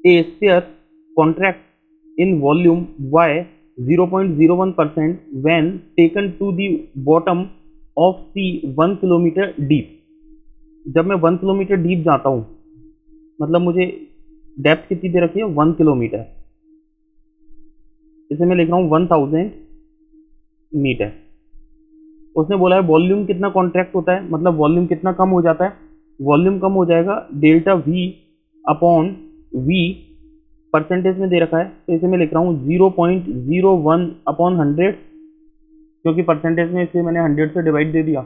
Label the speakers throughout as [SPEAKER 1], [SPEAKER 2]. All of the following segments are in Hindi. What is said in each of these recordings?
[SPEAKER 1] A sphere contracts in volume by 0.01% when taken to the bottom of sea 1 kilometre deep. जब मैं 1 किलोमीटर डीप जाता हूँ, मतलब मुझे डेप्थ कितनी दे रखी है 1 किलोमीटर, इसे मैं लिख रहा हूँ 1000 मीटर। उसने बोला है वॉल्यूम कितना कॉन्ट्रैक्ट होता है, मतलब वॉल्यूम कितना कम हो जाता है। वॉल्यूम कम हो जाएगा delta V upon V, percentage में दे रखा है, तो इसे मैं लिख रहा हूँ 0.01 अपॉन 100, क्योंकि परसेंटेज में इसलिए मैंने 100 से डिवाइड दे दिया।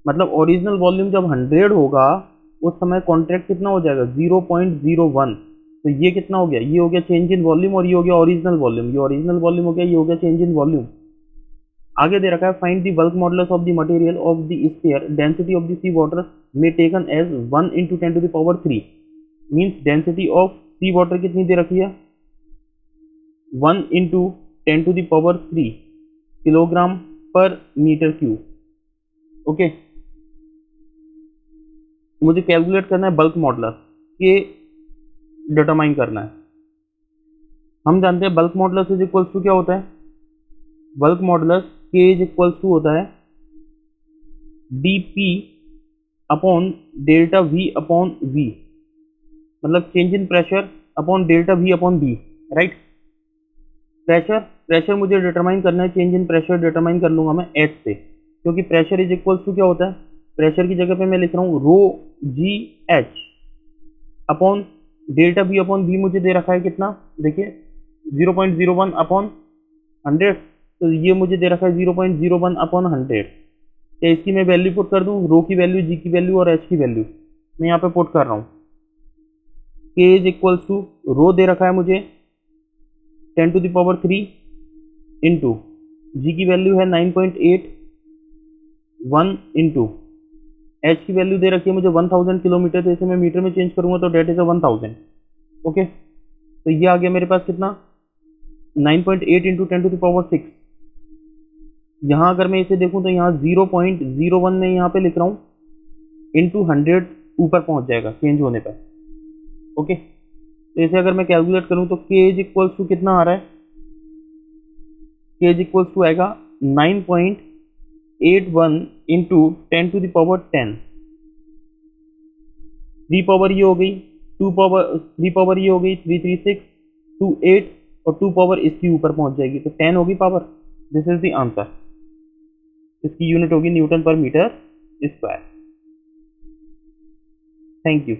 [SPEAKER 1] मतलब ओरिजिनल वॉल्यूम जब 100 होगा उस समय कॉन्ट्रैक्ट कितना हो जाएगा 0.01। तो ये कितना हो गया, ये हो गया चेंज इन वॉल्यूम और ये हो गया ओरिजिनल वॉल्यूम। ये ओरिजिनल वॉल्यूम हो गया, ये हो गया चेंज इन वॉल्यूम। आगे दे रखा है find the bulk modulus of the material of the sphere, density of the sea water में taken as 1 × 10⁻³ means density of sea water कितनी दे रखी है 1 × 10⁻³ kilogram per metre cube. Okay, मुझे कैलकुलेट करना है बल्क मॉडुलस, के डिटरमाइन करना है। हम जानते हैं bulk modulus is equals to क्या होता है, बल्क मॉडुलस के इज इक्वल्स टू होता है dP upon delta V upon V, मतलब change in pressure upon delta V upon V, right. Pressure मुझे डिटरमाइन करना है, चेंज इन प्रेशर डिटरमाइन कर लूंगा मैं H से, क्योंकि प्रेशर इज इक्वल्स टू क्या होता है, प्रेशर की जगह पे मैं लिख रहा हूँ ρGH upon delta V upon V मुझे दे रखा है कितना, देखिए 0.01 अपॉन 100, तो ये मुझे दे रखा है 0.01 अपॉन 100। तो इसकी मैं वैल्यू पुट कर दूं, रो की वैल्यू, जी की वैल्यू और एच की वैल्यू मैं यहाँ पे पुट कर रहा हूँ। के इज इक्वल्स टू रो दे रखा है मुझे 10⁻³ इंटू जी की वैल्यू है 9.8, 1 इंटू एच की वैल्यू दे रखी है मुझे 1000 किलोमीटर, तो इसे मैं मीटर में चेंज करूंगा तो डेट इज 1000। ओके, तो ये आ गया मेरे पास कितना 9.8 इंटू 10⁻⁶। यहाँ अगर मैं इसे देखूँ तो यहाँ 0.01 में यहाँ पे लिख रहा हूँ इंटू 100 ऊपर पहुँच जाएगा चेंज होने पर। ओके, तो इसे अगर मैं कैलकुलेट करूँ तो के इज इक्वल्स टू कितना आ रहा है, के इज इक्वल्स टू आएगा 9.81 इंटू 10⁻10। 3 पावर ये हो गई, 2 पावर 3 पावर ये हो गई 336, 2 8 और 2 पावर इसकी ऊपर पहुंच जाएगी तो 10 होगी power. This is the answer. इसकी यूनिट होगी न्यूटन पर मीटर स्क्वायर। Thank you.